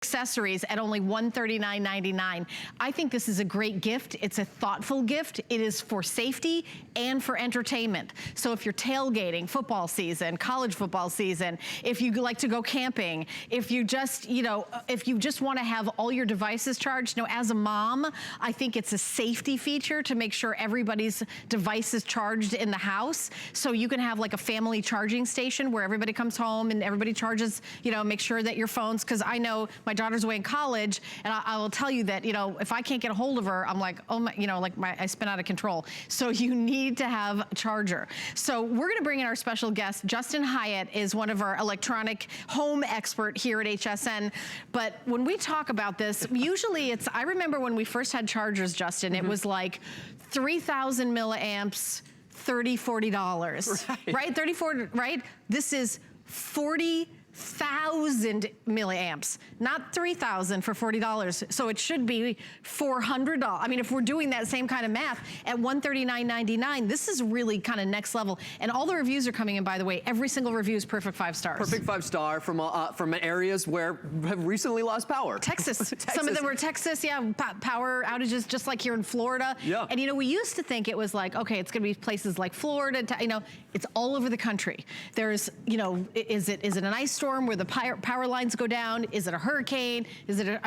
accessories at only $139.99. I think this is a great gift. It's a thoughtful gift. It is for safety and for entertainment. So if you're tailgating, football season, college football season, if you like to go camping, if you just, if you just want to have all your devices charged, as a mom, I think it's a safety feature to make sure everybody's device is charged in the house. So you can have like a family charging station where everybody comes home and everybody charges, make sure that your phones, because I know my daughter's away in college, and I will tell you that, if I can't get a hold of her, I'm like, oh my, I spin out of control. So you need to have a charger. So we're gonna bring in our special guest. Justin Hyatt is one of our electronic home expert here at HSN. But when we talk about this, usually I remember when we first had chargers, Justin, it was like 3,000 milliamps, $30, $40, right? 34, right? This is 40,000 milliamps, not 3,000 for $40. So it should be $400. I mean, if we're doing that same kind of math at $139.99, this is really kind of next level. And all the reviews are coming in, by the way. Every single review is perfect 5 stars. Perfect 5-star from areas where have recently lost power. Texas. Some of them were Texas, power outages just like here in Florida. Yeah. And we used to think it was like, okay, it's gonna be places like Florida, it's all over the country. There's, is it an ice storm where the power lines go down? Is it a hurricane? Is it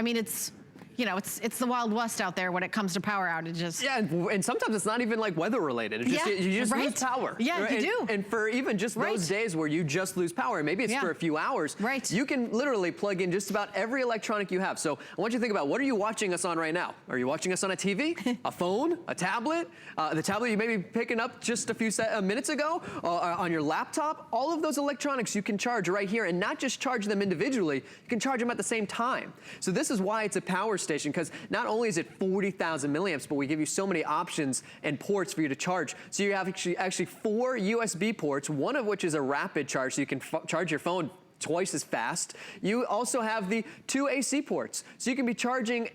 it's the Wild West out there when it comes to power outages. Yeah, and sometimes it's not even like weather related. It's just, you just lose power. Yeah, right? you do. And for even just those days where you just lose power, and maybe it's for a few hours, you can literally plug in just about every electronic you have. So I want you to think about, what are you watching us on right now? Are you watching us on a TV, a phone, a tablet? The tablet you may be picking up just a few minutes ago, on your laptop? All of those electronics you can charge right here, and not just charge them individually, you can charge them at the same time. So this is why it's a power station, because not only is it 40,000 milliamps, but we give you so many options and ports for you to charge. So you have actually 4 USB ports, one of which is a rapid charge, so you can charge your phone twice as fast. You also have the 2 AC ports. So you can be charging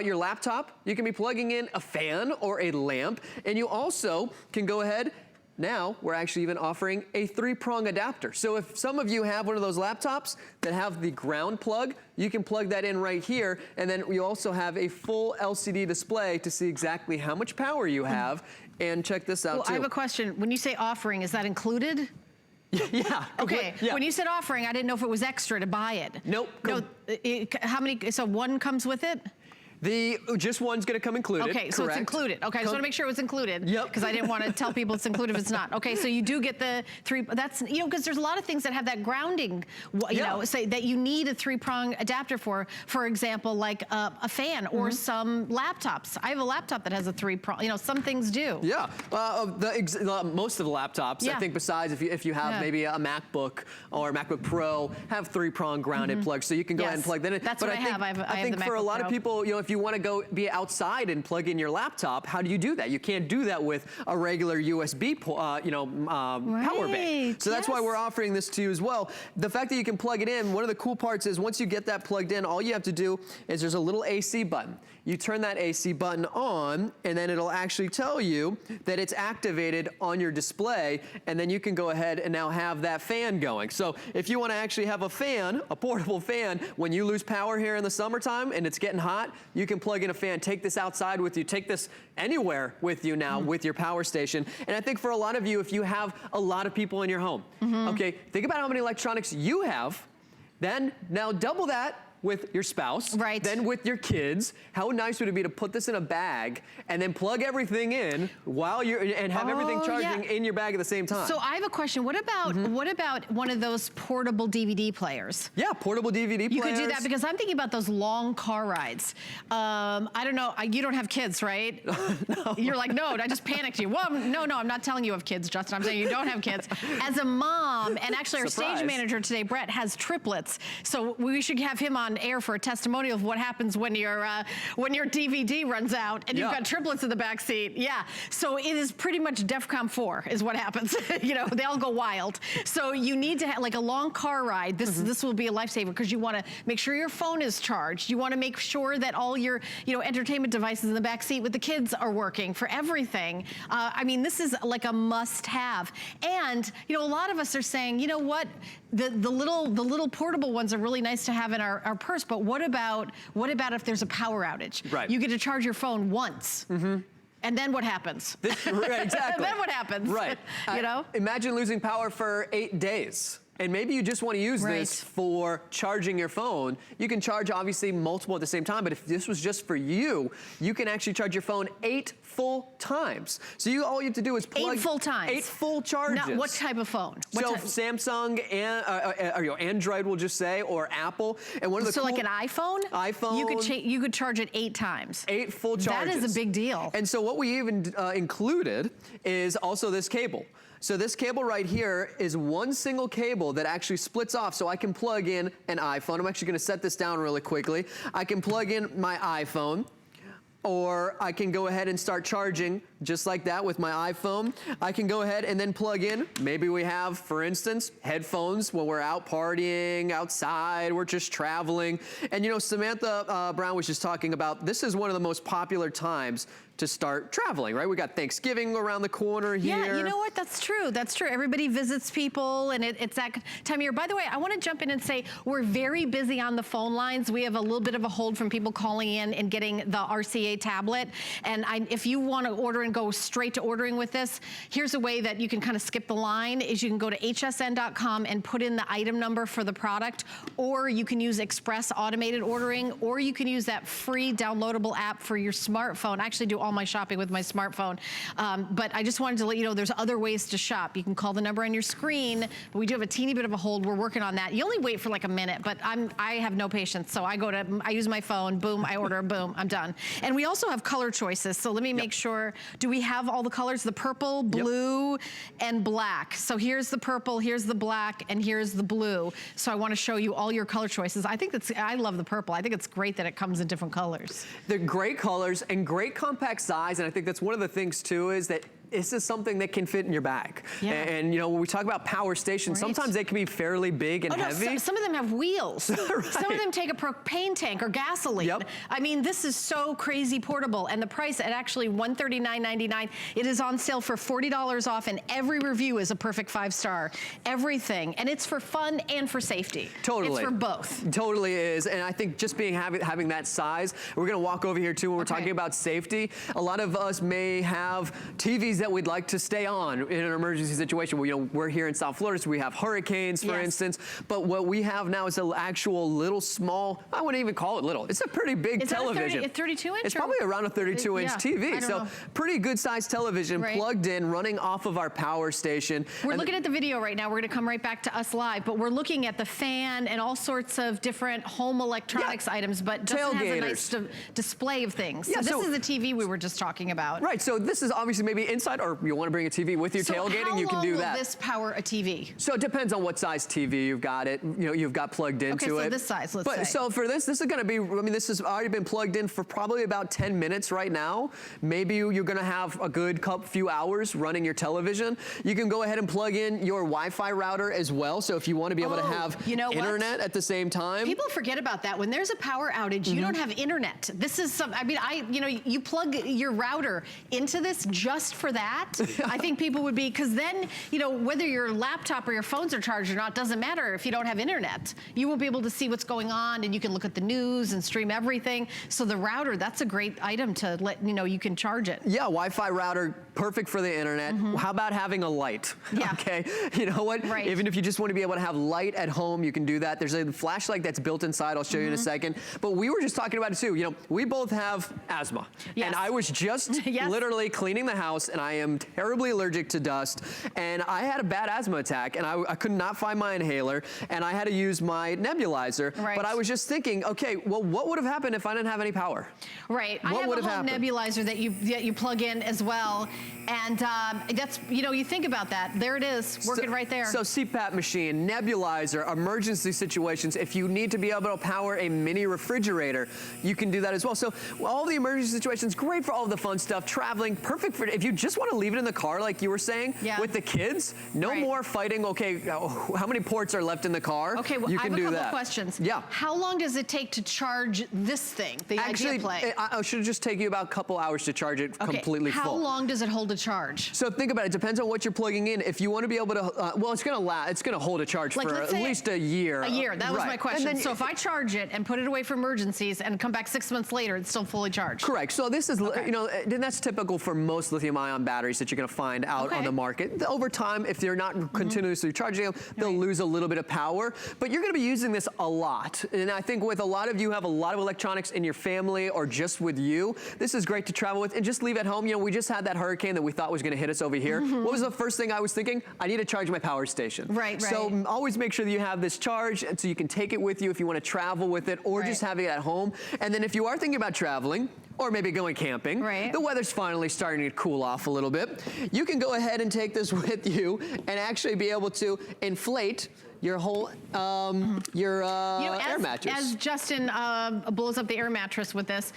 your laptop, you can be plugging in a fan or a lamp, and you also can go ahead. Now, we're actually even offering a 3-prong adapter. So if some of you have one of those laptops that have the ground plug, you can plug that in right here, and then we also have a full LCD display to see exactly how much power you have. And check this out, too. I have a question. When you say offering, is that included? Yeah. Okay. Yeah. When you said offering, I didn't know if it was extra to buy it. Nope. No. How many? So one comes with it? Just one's gonna come included. Okay, so it's included. Okay, I just wanna make sure it was included. Yep. Because I didn't want to tell people it's included if it's not. Okay, so you do get the 3, that's, because there's a lot of things that have that grounding, say that you need a 3-prong adapter for example, like a fan or some laptops. I have a laptop that has a 3-prong, some things do. Yeah, most of the laptops, I think, besides if you have maybe a MacBook or a MacBook Pro, have 3-prong grounded plugs, so you can go ahead and plug that in. That's what I have. I think for a lot of people, if you want to go be outside and plug in your laptop, how do you do that? You can't do that with a regular USB, power bank. So that's why we're offering this to you as well. The fact that you can plug it in, one of the cool parts is once you get that plugged in, all you have to do is there's a little AC button. You turn that AC button on, and then it'll actually tell you that it's activated on your display, and then you can go ahead and now have that fan going. So if you want to actually have a fan, a portable fan, when you lose power here in the summertime and it's getting hot, you can plug in a fan, take this outside with you, take this anywhere with you now with your power station. And I think for a lot of you, if you have a lot of people in your home, okay, think about how many electronics you have, then now double that with your spouse, then with your kids. How nice would it be to put this in a bag and then plug everything in while and have everything charging in your bag at the same time? So I have a question. What about one of those portable DVD players? Yeah, portable DVD players. You could do that, because I'm thinking about those long car rides. I don't know. You don't have kids, right? No. You're like, no, I just panicked you. Well, no, I'm not telling you have kids, Justin. I'm saying you don't have kids. As a mom, and actually our stage manager today, Brett, has triplets. So we should have him on air for a testimonial of what happens when your DVD runs out and you've got triplets in the back seat. Yeah, so it is pretty much DEFCON 4 is what happens. They all go wild. So you need to have like a long car ride. This will be a lifesaver, because you want to make sure your phone is charged. You want to make sure that all your entertainment devices in the back seat with the kids are working for everything. I mean, this is like a must-have. And a lot of us are saying, you know what? the little portable ones are really nice to have in our purse, but what about if there's a power outage? Right. You get to charge your phone once. And then what happens? Right, exactly. Then what happens? Right. You know? Imagine losing power for 8 days. And maybe you just want to use this for charging your phone. You can charge obviously multiple at the same time, but if this was just for you, you can actually charge your phone 8 full times. So all you have to do is plug 8 full times. 8 full charges. Now, what type of phone? Samsung and or Android, we'll just say, or Apple. And one of the like an iPhone? iPhone. You could charge it 8 times. 8 full charges. That is a big deal. And so what we even included is also this cable. So this cable right here is one single cable that actually splits off, so I can plug in an iPhone. I'm actually gonna set this down really quickly. I can plug in my iPhone, or I can go ahead and start charging just like that with my iPhone. I can go ahead and then plug in, maybe we have, for instance, headphones when we're out partying, outside, we're just traveling. And you know, Samantha Brown was just talking about, this is one of the most popular times to start traveling, right? We got Thanksgiving around the corner here. Yeah, you know what? That's true. That's true. Everybody visits people, and it's that time of year. By the way, I want to jump in and say we're very busy on the phone lines. We have a little bit of a hold from people calling in and getting the RCA tablet. And if you want to order and go straight to ordering with this, here's a way that you can kind of skip the line, is you can go to hsn.com and put in the item number for the product, or you can use express automated ordering, or you can use that free downloadable app for your smartphone. I actually do all my shopping with my smartphone. But I just wanted to let you know there's other ways to shop. You can call the number on your screen, but we do have a teeny bit of a hold. We're working on that. You only wait for like a minute, but I have no patience. So I use my phone, boom, I order, boom, I'm done. And we also have color choices. So let me make sure, do we have all the colors? The purple, blue, and black. So here's the purple, here's the black, and here's the blue. So I want to show you all your color choices. I love the purple. I think it's great that it comes in different colors. They're great colors and great compact size, and I think that's one of the things too, is that this is something that can fit in your bag. Yeah. And you know, when we talk about power stations, sometimes they can be fairly big and heavy. Some of them have wheels. Right. Some of them take a propane tank or gasoline. Yep. I mean, this is so crazy portable. And the price at actually $139.99. It is on sale for $40 off, and every review is a perfect 5-star. Everything. And it's for fun and for safety. Totally. It's for both. Totally is. And I think just having that size, we're gonna walk over here too when we're talking about safety. A lot of us may have TVs that we'd like to stay on in an emergency situation. You know, we're here in South Florida, so we have hurricanes, for instance. But what we have now is an actual little small, I wouldn't even call it little. It's a pretty big television. It's 32 inch? It's probably around a 32-inch TV. So pretty good sized television plugged in, running off of our power station. We're looking at the video right now. We're gonna come right back to us live, but we're looking at the fan and all sorts of different home electronics items, but Justin has a nice display of things. So this is the TV we were just talking about. Right, so this is obviously maybe inside, or you want to bring a TV with you tailgating, you can do that. How long will this power a TV? So it depends on what size TV you've got you've got plugged into it. So this size, let's say. So for this is going to be, I mean, this has already been plugged in for probably about 10 minutes right now. Maybe you're going to have a good few hours running your television. You can go ahead and plug in your Wi-Fi router as well. So if you want to be able to have internet at the same time. People forget about that. When there's a power outage, you don't have internet. This is you plug your router into this just for that. I think people would be, because then, whether your laptop or your phones are charged or not, doesn't matter if you don't have internet. You won't be able to see what's going on, and you can look at the news and stream everything. So the router, that's a great item to let you can charge it. Yeah, Wi-Fi router, perfect for the internet. How about having a light? Yeah. Okay, you know what? Right. Even if you just want to be able to have light at home, you can do that. There's a flashlight that's built inside. I'll show you in a second. But we were just talking about it too. We both have asthma. Yes. And I was just literally cleaning the house, and I am terribly allergic to dust. And I had a bad asthma attack, and I could not find my inhaler, and I had to use my nebulizer. Right. But I was just thinking, okay, well, what would have happened if I didn't have any power? Right. What would have happened? I have a home nebulizer that you plug in as well. And that's, you think about that. There it is, working right there. So CPAP machine, nebulizer, emergency situations. If you need to be able to power a mini refrigerator, you can do that as well. So all the emergency situations, great for all the fun stuff. Traveling, perfect for if you just just want to leave it in the car, like you were saying, with the kids, no more fighting, okay, how many ports are left in the car? Okay, well, you I can have a do couple that. questions. Yeah. How long does it take to charge this thing, the iDeaPlay? It should just take you about a couple hours to charge it completely full. How long does it hold a charge? So think about it. It depends on what you're plugging in. If you want to be able to, well, it's going to hold a charge for at least a year. A year. That was my question. Then, so if I charge it and put it away for emergencies and come back 6 months later, it's still fully charged. Correct. So this is, you know, that's typical for most lithium-ion batteries that you're going to find out on the market. Over time, if you're not continuously charging them, they'll lose a little bit of power. But you're going to be using this a lot. And I think with a lot of you have a lot of electronics in your family or just with you, this is great to travel with and just leave at home. You know, we just had that hurricane that we thought was going to hit us over here. What was the first thing I was thinking? I need to charge my power station. Right. So always make sure that you have this charge so you can take it with you if you want to travel with it or just have it at home. And then if you are thinking about traveling, or maybe going camping, the weather's finally starting to cool off a little bit, you can go ahead and take this with you and actually be able to inflate your whole, air mattress. As Justin blows up the air mattress with this,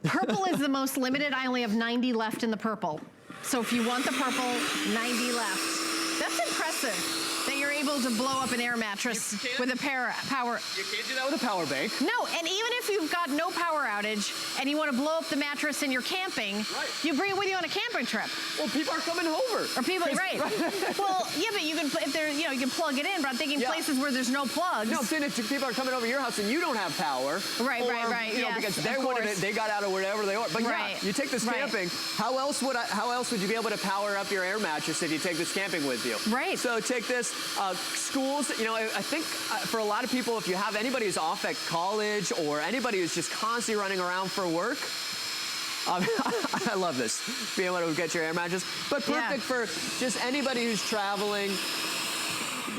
purple is the most limited. I only have 90 left in the purple. So if you want the purple, 90 left. That's impressive that you're able to blow up an air mattress with a power. You can't do that with a power bank. No, and even if you've got no power outage and you want to blow up the mattress and you're camping, you bring it with you on a camping trip. Well, people are coming over. Or people, well, yeah, but you can, if they're, you know, you can plug it in. But I'm thinking places where there's no plugs. No, I'm saying if people are coming over your house and you don't have power. Right. You know, because they got out of wherever they are. But yeah, you take this camping. How else would you be able to power up your air mattress if you take this camping with you? Right. So take this. Schools, you know, I think for a lot of people, if you have anybody who's off at college or anybody who's just constantly running around for work, I love this, being able to get your air mattress. But perfect for just anybody who's traveling.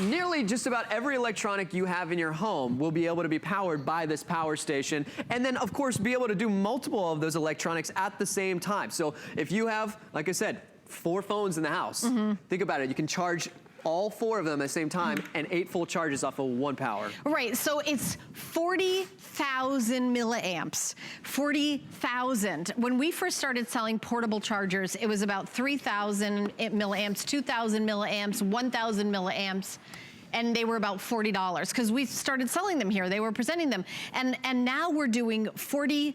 Nearly just about every electronic you have in your home will be able to be powered by this power station. And then, of course, be able to do multiple of those electronics at the same time. So if you have, like I said, 4 phones in the house, think about it. You can charge all 4 of them at the same time and 8 full charges off of 1 power. Right, so it's 40,000 milliamps, 40,000. When we first started selling portable chargers, it was about 3,000 milliamps, 2,000 milliamps, 1,000 milliamps. And they were about $40 because we started selling them here. They were presenting them. And now we're doing 40,000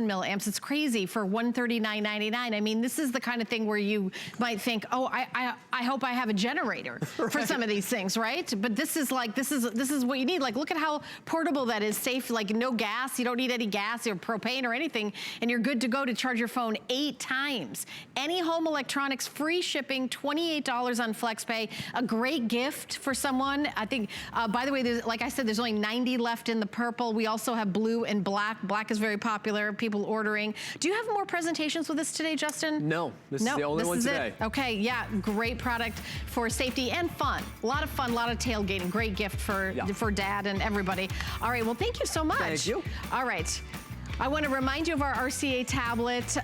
milliamps. It's crazy for $139.99. I mean, this is the kind of thing where you might think, oh, I hope I have a generator for some of these things, right? But this is like, this is what you need. Like, look at how portable that is, safe, like no gas. You don't need any gas or propane or anything. And you're good to go to charge your phone 8 times. Any home electronics, free shipping, $28 on FlexPay. A great gift for someone. I think, by the way, like I said, there's only 90 left in the purple. We also have blue and black. Black is very popular, people ordering. Do you have more presentations with us today, Justin? No, this is the only one today. Okay, yeah, great product for safety and fun. A lot of fun, a lot of tailgating. Great gift for dad and everybody. All right, well, thank you so much. Thank you. All right. I want to remind you of our RCA tablet.